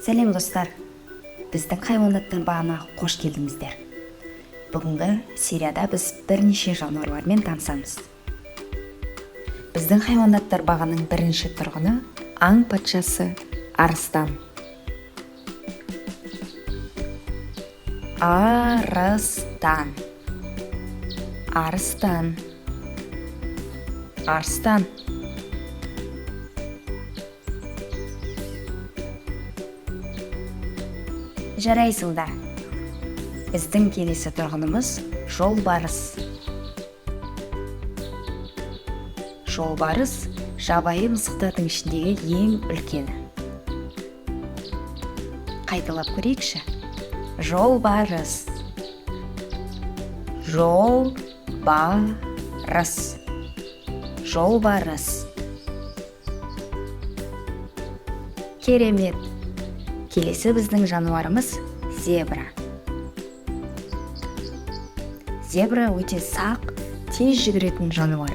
Сәлем достар, біздің хайуанаттар бағына қош келдіңіздер. Бүгінгі серияда біз бірнеше жануарлармен танысамыз. Біздің хайуанаттар бағының бірінші тұрғыны аң патшасы арыстан. Арыстан. Арыстан. Арыстан. Жарайсыңдар. Біздің келесі тұрғынымыз жолбарыс. Жолбарыс жабайы мысықтардың ішіндегі ең үлкені. Қайталап көрейікші. Жолбарыс. Жолбарыс. Жолбарыс. Керемет. Келесі біздің жануарымыз зебра. Зебра өте сақ, тез жүгіретін жануар.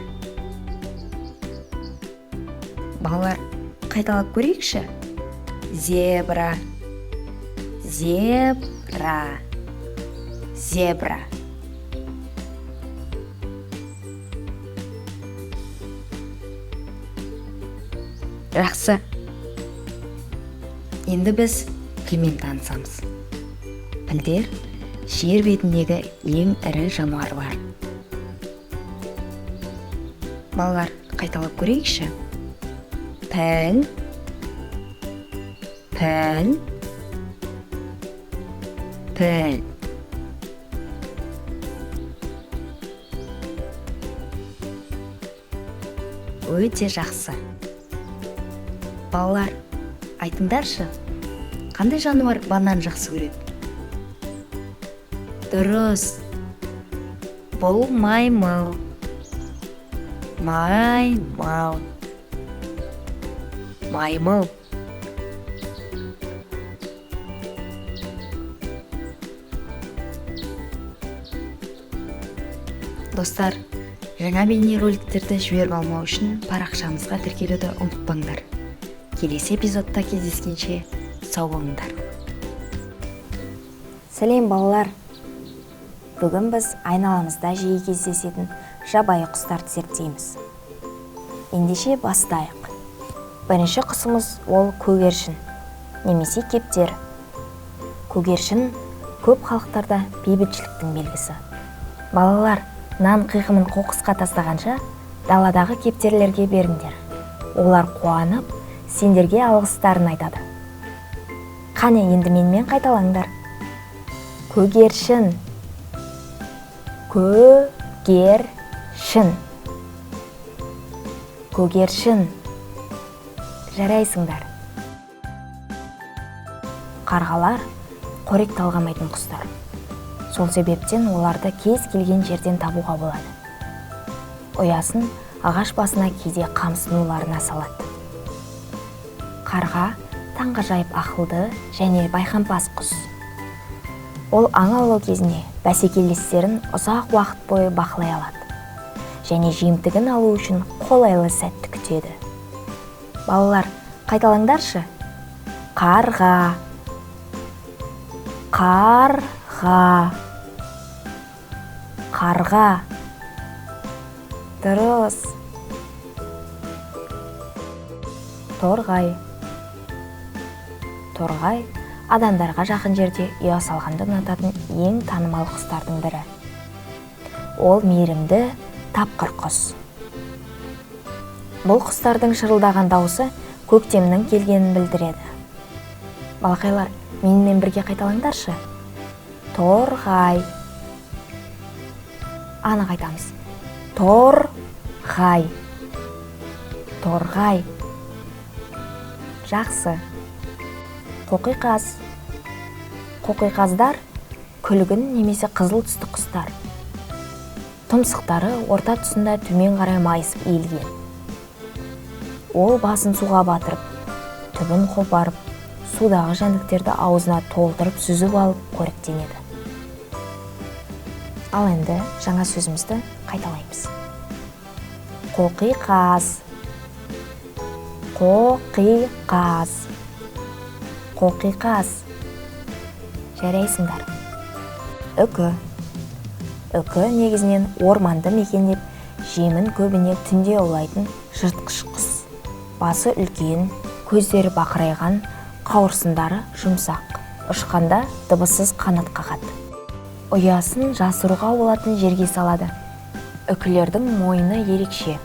Балалар, қайталап көрейікші. Зебра. Зебра. Зебра. Жақсы. Енді біз пілмен танысамыз. Пілдер жер бетіндегі ең ірі жануарлар. Балалар, қайталап көрейікші. Піл. Піл. Піл. Өте жақсы. Балалар, айтыңдаршы, қандай жануар банан жақсы көреді? Дұрыс. Бұл маймыл. Маймыл. Маймыл. Достар, жаңа бейнероликтерді жіберіп алмау үшін парақшамызға тіркелуді ұмытпаңдар. Келесі эпизодта кездескенше сау болыңдар. Сәлем балалар. Бүгін біз айналамызда жиі кездесетін жабайы құстарды зерттейміз. Ендеше бастайық. Бірінші құсымыз ол көгершін, немесе кептер. Көгершін көп халықтарда бейбітшіліктің белгісі. Балалар, нан қиқымын қоқысқа тастағанша даладағы кептерлерге беріңдер. Олар қуанып, сендерге алғыстарын айтады. Қане енді менімен қайталаңдар. Көгершін. Көгершін. Көгершін. Жарайсыңдар. Қарғалар қорек талғамайтын құстар. Сол себептен оларды кез келген жерден табуға болады. Ұясын ағаш басына кейде қамсын уларына салады. Қарға таңғажайып ақылды және байқампаз құс. Ол аң аулау кезінде бәсекелестерін ұзақ уақыт бойы бақылай алады және жемтігін алу үшін қолайлы сәтті күтеді. Балалар, қайталаңдаршы. Қарға. Қарға. Қарға. Дұрыс. Торғай. Торғай адамдарға жақын жерде ұя салғанды ұнататын ең танымал құстардың бірі. Ол мейірімді, тапқыр құс. Бұл құстардың шырылдаған дауысы көктемнің келгенін білдіреді. Балақайлар, менімен бірге қайталаңдаршы. Торғай. Анық айтамыз. Торғай. Торғай. Жақсы. Қоқиқаз. Қоқиқаздар күлгін немесе қызыл түсті құстар. Тұмсықтары орта тұсында төмен қарай майысып иілген. Ол басын суға батырып, түбін қопарып, судағы жәндіктерді аузына толтырып сүзіп алып қоректенеді. Ал енді жаңа сөзімізді қайталаймыз. Қоқиқаз. Қоқиқаз. қоқиқаз. Жарайсыңдар. Үкі. Үкі негізінен орманды мекендеп, жемін көбіне түнде аулайтын жыртқыш құс. Басы үлкен, көздері бақырайған, қауырсындары жұмсақ. Ұшқанда дыбыссыз қанат қағады. Ұясын жасыруға болатын жерге салады. Үкілердің мойыны ерекше,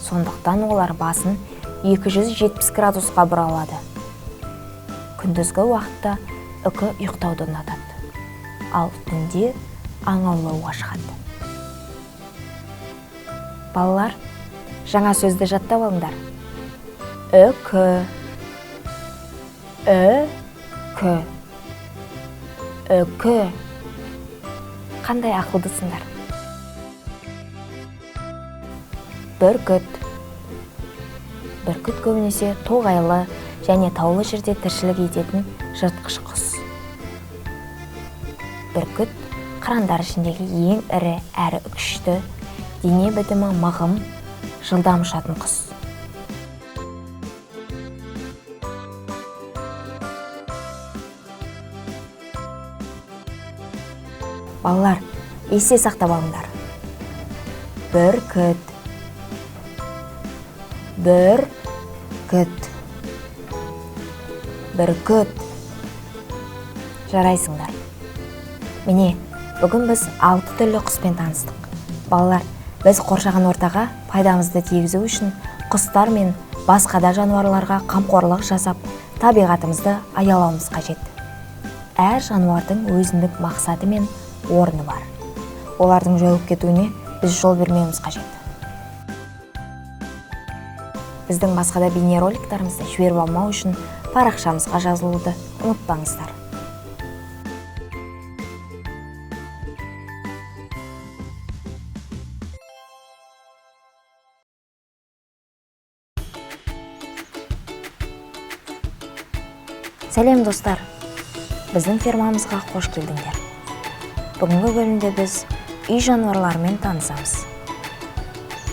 сондықтан олар басын 270 градусқа бұралады. Күндізгі уақытта үкі ұйықтауды ұнатады, ал түнде аң аулауға шығады. Балалар, жаңа сөзді жаттап алыңдар. Үкі, үкі, үкі. Қандай ақылдысыңдар? Бүркіт. Бүркіт көбінесе тоғайлы және таулы жерде тіршілік ететін жыртқыш құс. Бүркіт қырандар ішіндегі ең ірі әрі күшті, дене бітімі мығым, жылдам ұшатын құс. Балалар, есте сақтап алыңдар. Бүркіт. Бүркіт. Бүркіт. Жарайсыңдар. Міне, бүгін біз 6 түрлі құспен таныстық. Балалар, біз қоршаған ортаға пайдамызды тигізу үшін құстар мен басқа да жануарларға қамқорлық жасап, табиғатымызды аялауымыз қажет. Әр жануардың өзіндік мақсаты мен орны бар. Олардың жойылып кетуіне біз жол бермеуіміз қажет. Біздің басқа да бейнероликтарымызды жіберіп алмау үшін парақшамызға жазылуды ұмытпаңыздар. Сәлем достар, біздің фермамызға қош келдіңдер. Бүгінгі бөлімде біз үй жануарларымен танысамыз.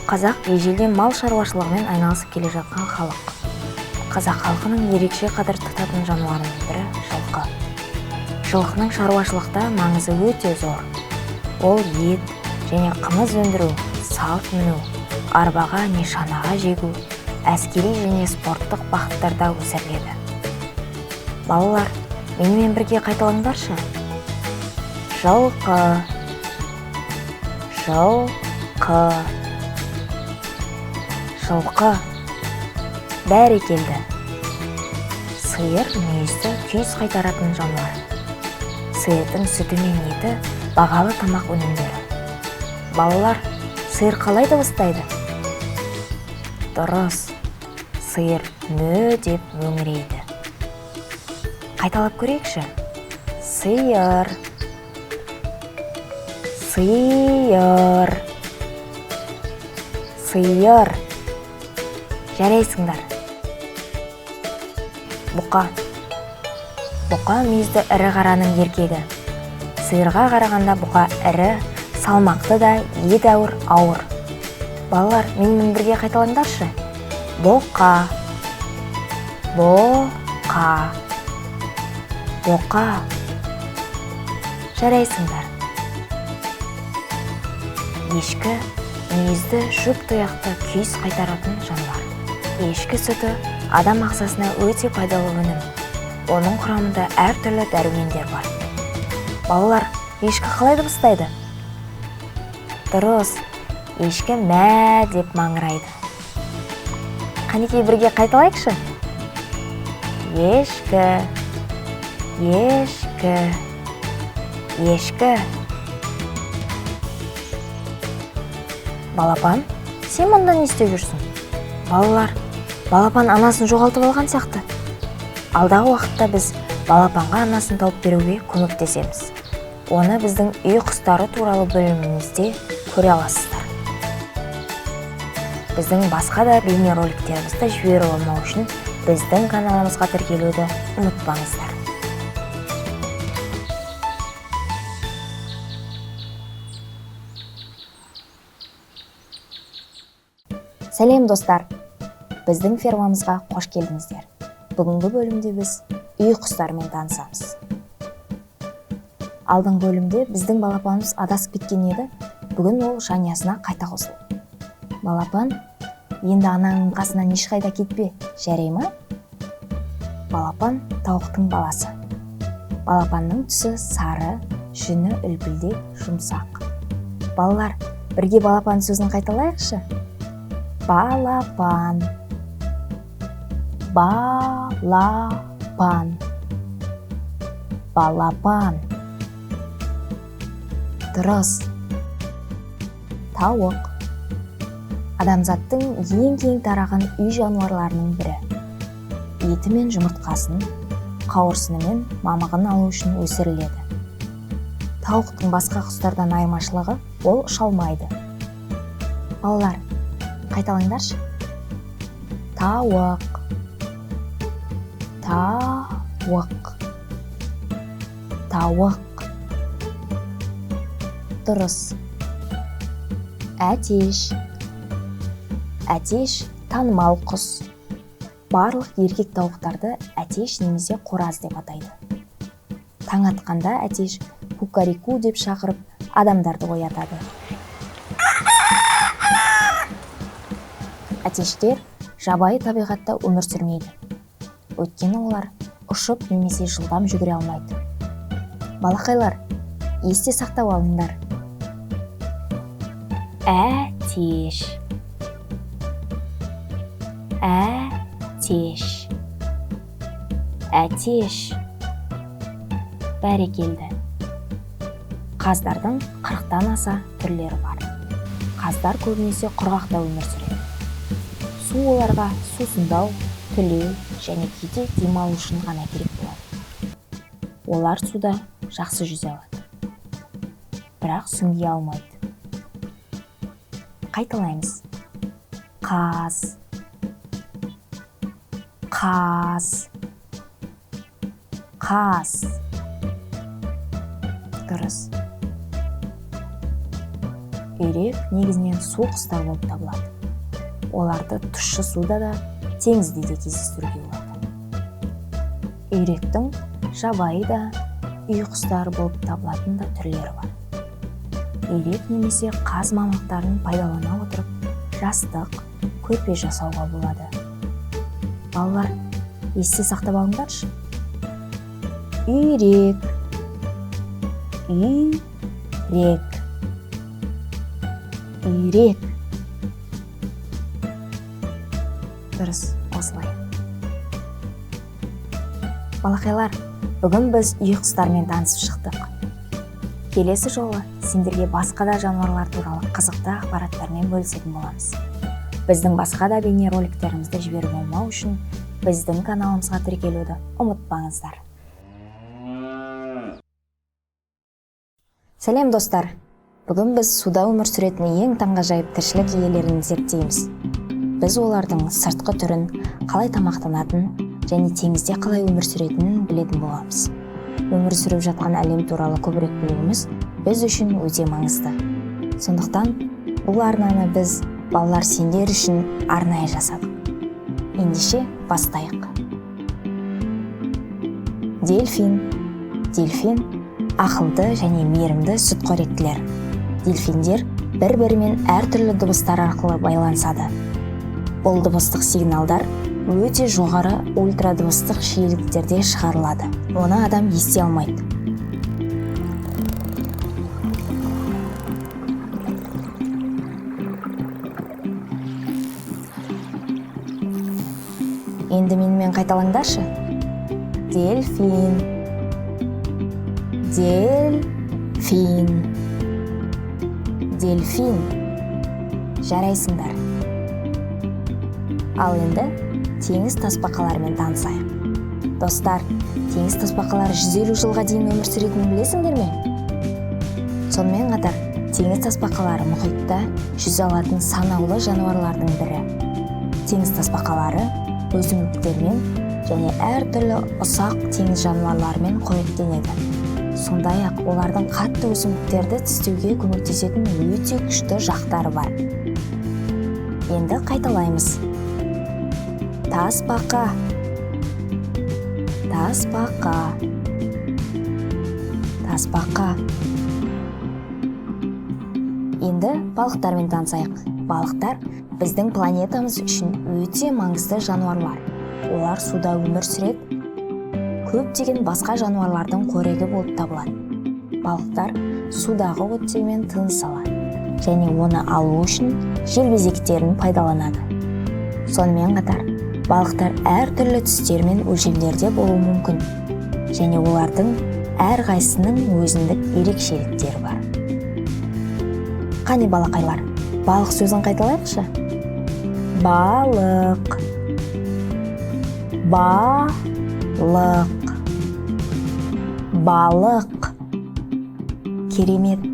Қазақ ежелден мал шаруашылығымен айналысып келе жатқан халық. Қазақ халқының ерекше қадір тұтатын жануарының бірі жылқы. Жылқының шаруашылықта маңызы өте зор. Ол ет және қымыз өндіру, салт міну, арбаға не шанаға жегу, әскери және спорттық бағыттарда өсіріледі. Балалар, менімен бірге қайталаңдаршы. Жылқы, жылқы, жылқы. Бәрекелді. Сиыр мүйізді күйіс қайтаратын жануар. Сиырдың сүті мен еті бағалы тамақ өнімдері. Балалар, сиыр қалай дыбыстайды? Дұрыс. Сиыр мө деп мөңірейді. Қайталап көрейікші. Сиыр, сиыр, сиыр. Жарайсыңдар. Бұқа. Бұқа мүйізді ірі қараның еркегі. Сиырға қарағанда бұқа ірі, салмақты да едәуір ауыр. Балалар, менімен бірге қайталаңдаршы. Бұқа, бұқа, бұқа. Жарайсыңдар. Ешкі мүйізді жүк тұяқты күйіс қайтаратын жануар. Ешкі сүті адам ағзасына өте пайдалы өнім. Оның құрамында әртүрлі дәрумендер бар. Балалар, ешкі қалай дыбыстайды? Дұрыс, ешкі мә деп маңырайды. Қанекей бірге қайталайықшы. Ешкі, ешкі, ешкі. Балапан, сен мұнда не істеп жүрсің? Балалар, балапан анасын жоғалтып алған сияқты. Алдағы уақытта біз балапанға анасын тауып беруге көмектесеміз. Оны біздің үй құстары туралы бөлімімізде көре аласыздар. Біздің басқа да бейнероликтерімізді жіберіп алмау үшін біздің каналымызға тіркелуді ұмытпаңыздар. Сәлем достар, біздің фермамызға қош келдіңіздер. Бүгінгі бөлімде біз үй құстарымен танысамыз. Алдыңғы бөлімде біздің балапанымыз адасып кеткен еді. Бүгін ол жанұясына қайта қосылды. Балапан, енді анаңның қасынан ешқайда кетпе, жарай ма? Балапан тауықтың баласы. Балапанның түсі сары, жүні үлпілдек, жұмсақ. Балалар, бірге балапан сөзін қайталайықшы. Балапан. Балапан. Балапан. Дұрыс. Тауық. Адамзаттың ең кең тараған үй жануарларының бірі. Еті мен жұмыртқасын, қауырсыны мен мамығын алу үшін өсіріледі. Тауықтың басқа құстардан айырмашылығы, ол ұша алмайды. Балалар, қайталаңдаршы. Тауық. Тауық. Тауық. Дұрыс. Әтеш. Әтеш танымал құс. Барлық еркек тауықтарды әтеш немесе қораз деп атайды. Таң атқанда әтеш кукарику деп шақырып, адамдарды оятады. Әтештер жабайы табиғатта өмір сүрмейді. Өйткені олар ұшып немесе жылдам жүгіре алмайды. Балақайлар, есте сақтап алыңдар. Әтеш. Әтеш. Әтеш. Бәрекелді. Қаздардың 40-тан аса түрлері бар. Қаздар көбінесе құрғақта өмір сүреді. Су оларға сусындау, түлеу және кейде демалу үшін ғана керек болады. Олар суда жақсы жүзе алады, бірақ сүңги алмайды. Қайталаймыз. Қаз. Қаз. Қаз. Дұрыс. Үйрек негізінен су құстар болып табылады. Оларды тұщы суда да, теңізде де кездестіруге болады. Үйректің жабайы да, үй құстары болып табылатын да түрлері бар. Үйрек немесе қаз мамықтарын пайдалана отырып, жастық, көрпе жасауға болады. Балалар, есте сақтап алыңдаршы. Үйрек. Үйрек. Үйрек. Дұрыс, осылай. Балақайлар, бүгін біз үй құстармен танысып шықтық. Келесі жолы сендерге басқа да жануарлар туралы қызықты ақпараттармен бөлісетін боламыз. Біздің басқа да бейнероликтерімізді жіберіп болмау үшін біздің каналымызға тіркелуді ұмытпаңыздар. Сәлем достар! Бүгін біз суда өмір сүретін ең таңғажайып тіршілік иелерін зерттейміз. Біз олардың сыртқы түрін, қалай тамақтанатын және теңізде қалай өмір сүретінін білетін боламыз. Өмір сүріп жатқан әлем туралы көбірек білуіміз біз үшін өте маңызды. Сондықтан бұл арнаны біз балалар сендер үшін арнайы жасадық. Ендеше бастайық. Дельфин. Дельфин ақылды және мейірімді сүтқоректілер. Дельфиндер бір-бірімен әртүрлі дыбыстар арқылы байланысады. Бұл дыбыстық сигналдар өте жоғары ультрадыбыстық жиіліктерде шығарылады. Оны адам ести алмайды. Енді менімен қайталаңдаршы. Дельфин. Дельфин. Дельфин. Жарайсыңдар. Ал енді теңіз тасбақаларымен танысайық. Достар, теңіз тасбақалары 150 жылға дейін өмір сүретінін білесіңдер ме? Сонымен қатар, теңіз тасбақалары мұхитта жүзе алатын санаулы жануарлардың бірі. Теңіз тасбақалары өсімдіктермен және әртүрлі ұсақ теңіз жануарларымен қоректенеді. Сондай-ақ олардың қатты өсімдіктерді тістеуге көмектесетін өте күшті жақтары бар. Енді қайталаймыз. Тасбақа. Тасбақа. Тасбақа. Енді балықтармен танысайық. Балықтар біздің планетамыз үшін өте маңызды жануарлар. Олар суда өмір сүреді. Көптеген басқа жануарлардың қорегі болып табылады. Балықтар судағы оттегімен тыныс алады және оны алу үшін желбезектерін пайдаланады. Сонымен қатар, балықтар әртүрлі түстер мен өлшемдерде болуы мүмкін және олардың әрқайсысының өзіндік ерекшеліктері бар. Қане балақайлар, балық сөзін қайталайықшы. Балық. Балық. Балық. Керемет.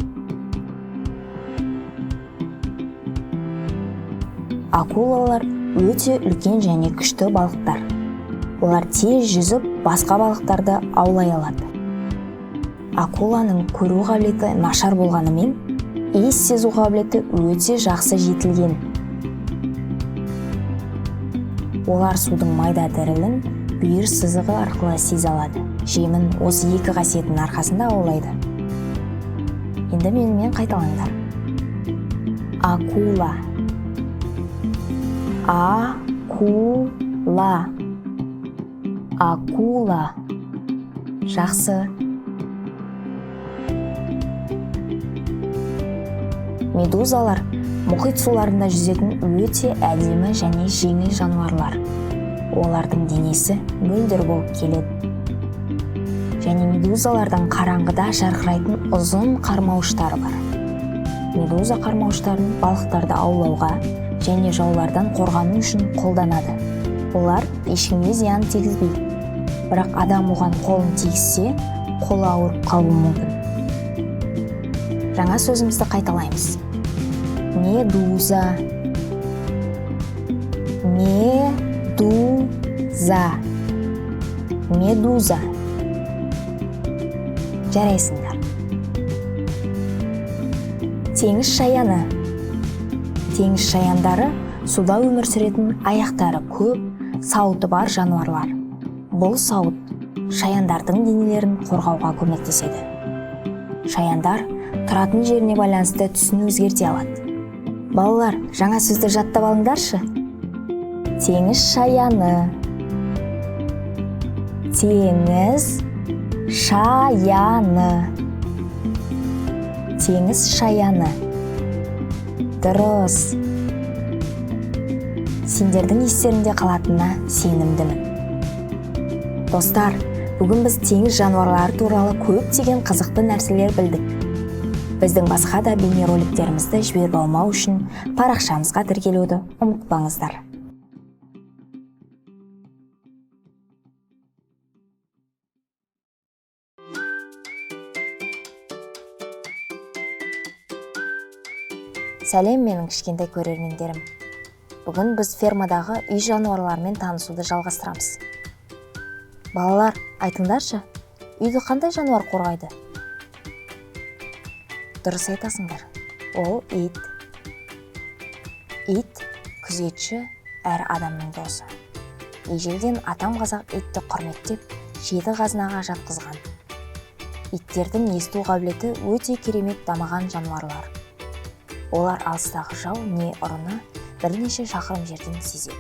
Акулалар өте үлкен және күшті балықтар. Олар тез жүзіп, басқа балықтарды аулай алады. Акуланың көру қабілеті нашар болғанымен, иіс сезу қабілеті өте жақсы жетілген. Олар судың майда дірілін бүйір сызығы арқылы сезе алады. Жемін осы екі қасиетінің арқасында аулайды. Енді менімен қайталаңдар. Акула. Акула. Акула. Жақсы. Медузалар мұхит суларында жүзетін өте әдемі және жеңіл жануарлар. Олардың денесі мөлдір болып келеді. Және медузалардан қараңғыда жарқырайтын ұзын қармауыштары бар. Медуза қармауыштарын балықтарды аулауға және жаулардан қорғану үшін қолданады. Олар ешкімге зиян тигізбейді. Бірақ адам оған қолын тигізсе, қолы ауырып қалуы мүмкін. Жаңа сөзімізді қайталаймыз. Медуза. Медуза. Медуза. Жарайсыңдар. Теңіз шаяны. Теңіз шаяндары суда өмір сүретін аяқтары көп, сауыты бар жануарлар. Бұл сауыт шаяндардың денелерін қорғауға көмектеседі. Шаяндар тұратын жеріне байланысты түсін өзгерте алады. Балалар, жаңа сөзді жаттап алыңдаршы. Теңіз шаяны. Теңіз шаяны. Теңіз шаяны. Дұрыс. Сендердің естеріңде қалатынына сенімдімін. Достар, бүгін біз теңіз жануарлары туралы көптеген қызықты нәрселер білдік. Біздің басқа да бейнероликтерімізді жіберіп алмау үшін парақшамызға тіркелуді ұмытпаңыздар. Сәлем менің кішкентай көрермендерім. Бүгін біз фермадағы үй жануарларымен танысуды жалғастырамыз. Балалар, айтыңдаршы, үйді қандай жануар қорғайды? Дұрыс айтасыңдар. Ол ит. Ит күзетші әр адамның досы. Ежелден атам қазақ итті құрметтеп, 7 қазынаға жатқызған. Иттердің есту қабілеті өте керемет дамыған жануарлар. Олар алыстағы жау не ұрыны бірнеше шақырым жерден сезеді.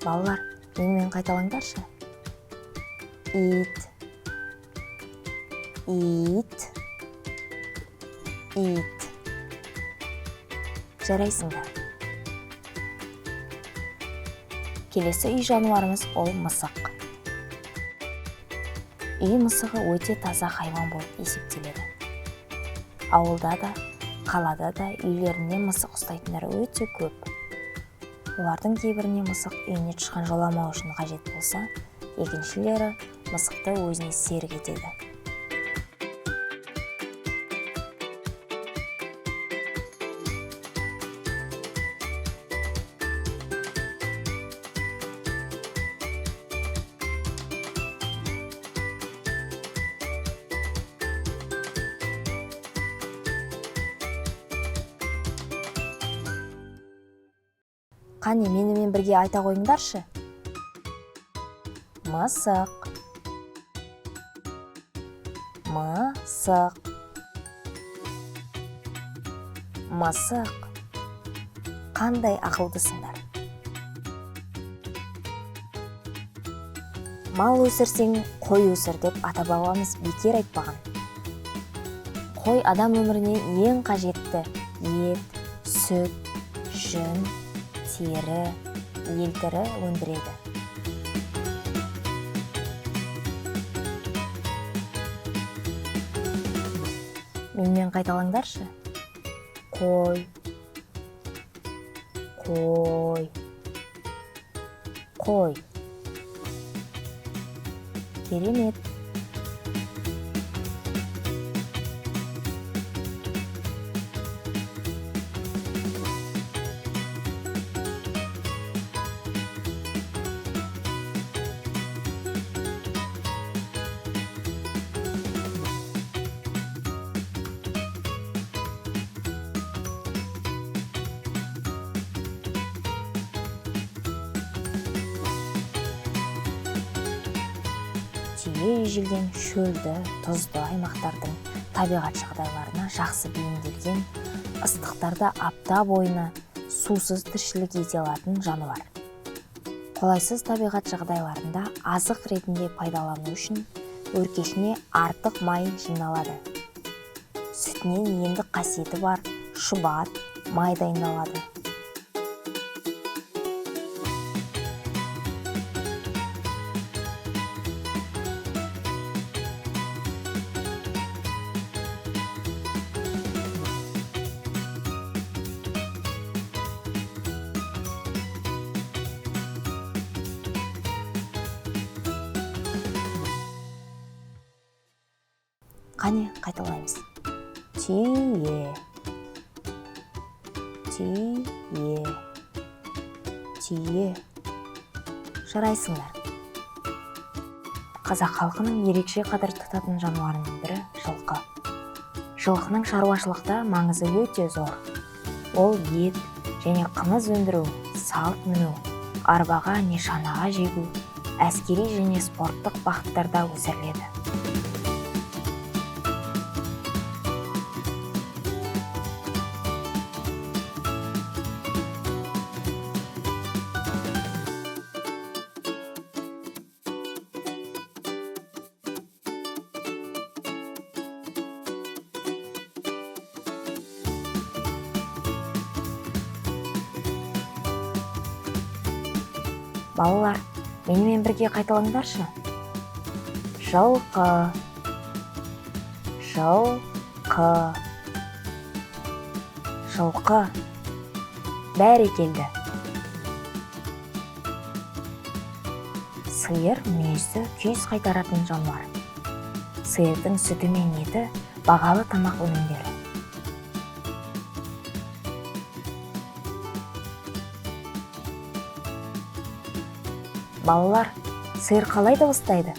Балалар, менімен қайталаңдаршы. Ит. Ит. Ит. Жарайсыңдар. Келесі үй жануарымыз ол мысық. Үй мысығы өте таза хайуан болып есептеледі. Ауылда да, қалада да үйлерінде мысық ұстайтындар өте көп. Олардың кейбіріне мысық үйіне тышқан жоламау үшін қажет болса, екіншілері мысықты өзіне серік етеді. Қане, менімен бірге айта қойыңдаршы. Мысық. Мысық. Мысық. Қандай ақылдысыңдар. Мал өсірсең, қой өсір деп ата-бабамыз бекер айтпаған. Қой адам өміріне ең қажетті ет, сүт, жүн, тері, елтірі өндіреді. Менімен қайталаңдаршы. Қой, қой, қой. Керемет. Түйе ежелден шөлді, тұзды аймақтардың табиғат жағдайларына жақсы бейімделген, ыстықтарда апта бойына сусыз тіршілік ете алатын жануар. Қолайсыз табиғат жағдайларында азық ретінде пайдалану үшін өркешіне артық май жиналады. Сүтінен емдік қасиеті бар шұбат, май дайындалады. Қане, қайталаймыз. Түйе, түйе, түйе. Жарайсыңдар. Қазақ халқының ерекше қадір тұтатын жануарының бірі жылқы. Жылқының шаруашылықта маңызы өте зор. Ол ет және қымыз өндіру, салт міну, арбаға не шанаға жегу, әскери және спорттық бағыттарда өсіріледі. Балалар, менімен бірге қайталаңдаршы. Жылқы, жылқы, жылқы. Бәрекелді. Сиыр мүйізді күйіс қайтаратын жануар. Сиырдың сүті мен еті бағалы тамақ өнімдері. Балалар, сиыр қалай дыбыстайды?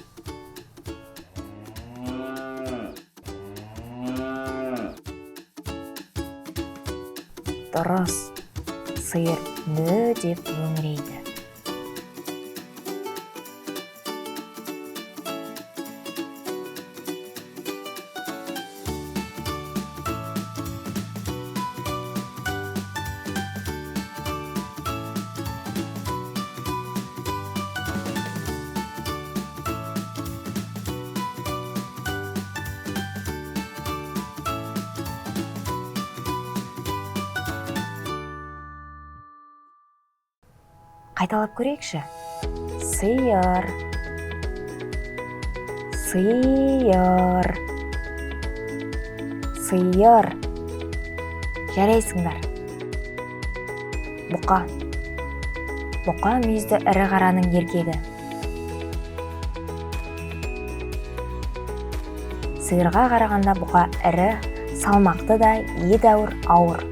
Дұрыс, сиыр мө деп өңірейді. Қайталап көрейікші. Сиыр, сиыр, сиыр. Жарайсыңдар. Бұқа. Бұқа мүйізді ірі қараның еркегі. Сиырға қарағанда бұқа ірі, салмақты да едәуір ауыр.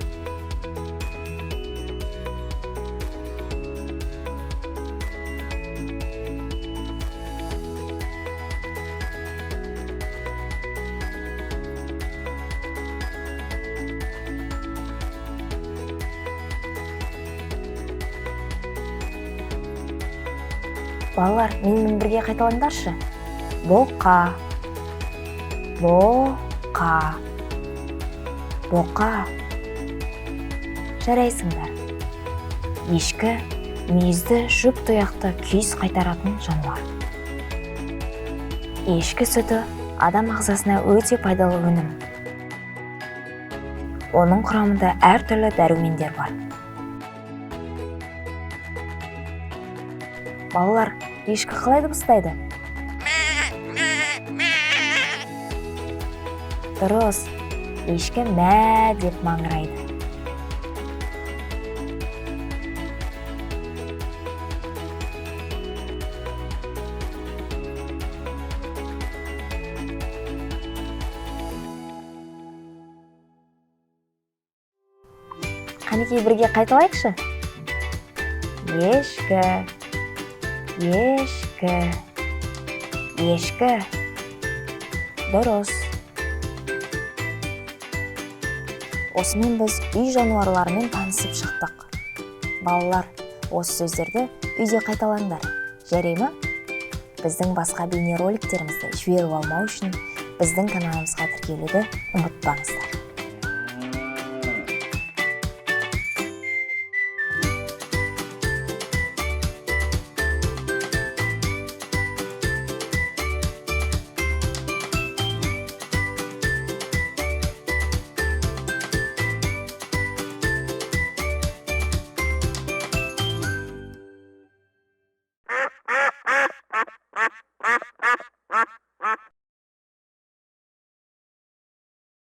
Балалар, менімен бірге қайталаңдаршы. Боқа. Боқа. Боқа. Жарайсыңдар. Ешкі мүйізді, жұп тұяқты күйіс қайтаратын жануар. Ешкі сүті адам ағзасына өте пайдалы өнім. Оның құрамында әртүрлі дәрумендер бар. Балалар, ешкі қалай дыбыстайды? Дұрыс, ешкі мә деп маңырайды. Қанекей бірге қайталайықшы. Ешкі, ешкі, ешкі. Дұрыс. Осымен біз үй жануарларымен танысып шықтық. Балалар, осы сөздерді үйде қайталаңдар. Жарай ма? Біздің басқа бейнероликтерімізді жіберіп алмау үшін біздің каналымызға тіркелуді ұмытпаңыздар.